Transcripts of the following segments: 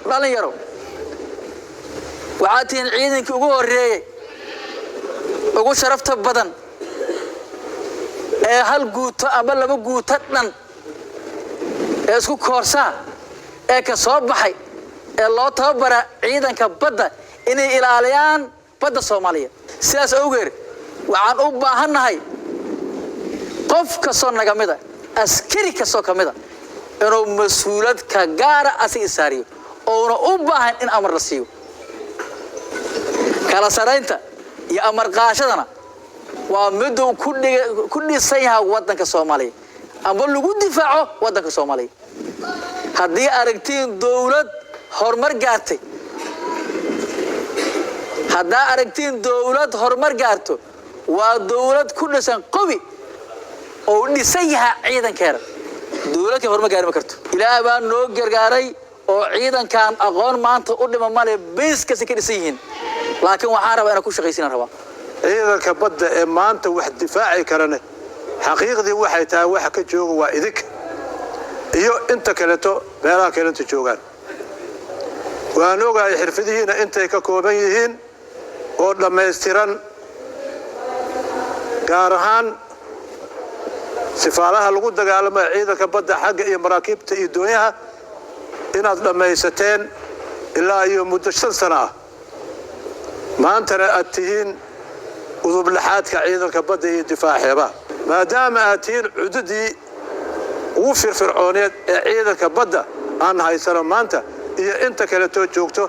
لا يرو وعاتين عيدك ugu horeeyay ugu sharafta badan ee hal guuto ama laba guuto dhan ee isku koorsa ee ka soo baxay ee loo tababara ciidanka badda inay ilaaliyaan badda Soomaaliya sidaas awgeer waxaan u baahanahay qof ka soo nagamida askari ka soo kamida inuu mas'uuliyad ka gaar ah isaariyo oo u baahan in amar la siiyo kala sareynta iyo amar qaashadana waa mid uu ku dhisan yahay wadanka Soomaaliya ama lagu difaaco wadanka Soomaaliya haddii aragtiin dawlad horumar gaartay hadda aragtiin dawlad horumar gaarto waa dawlad ku dhisan qawi oo dhisan yahay ciidankeeda dawladda horumar gaari ma karto ilaahay baa noo gargaaray oo ciidankan aqoon maanta u dhima male beeska si ka dhisan yihiin laakiin waxaan rabaa inaan ku shaqaysiin rabaa ciidanka badda ee maanta wax difaaci karana xaqiiqdii waxay tahay wax ka jooga waa idinka iyo inta kaleeto meelaha kaleeto joogaan waan ogahay xirfadihiina intay ka kooban yihiin oo dhameystiran gaar ahaan sifaalaha lagu dagaalamo ciidanka badda xagga iyo maraakiibta iyo doonyaha inaad dhameysateen ilaa iyo muddo 5 sano ah maantana aad tihiin udub laxaadka ciidanka badda iyo difaaceeba maadaama aad tihiin cududii ugu firfircooneed ee ciidanka badda aan haysano maanta iyo inta kale too joogto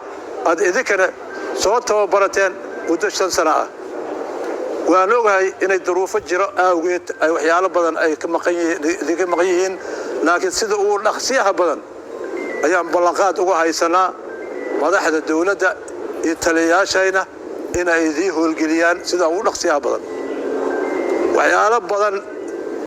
aad idinkana soo tababarateen muddo 5 sano ah waan ogahay inay duruufo jiro awgeed ay waxyaalo badan ay ka maqan yihiin laakiin sida uu dhaqsiyaha badan ayaan ballanqaad uga haysanaa madaxda dawladda iyo taliyayaashayna inay idii howlgeliyaan sida uu dhaqsiyaha badan waxyaalo badan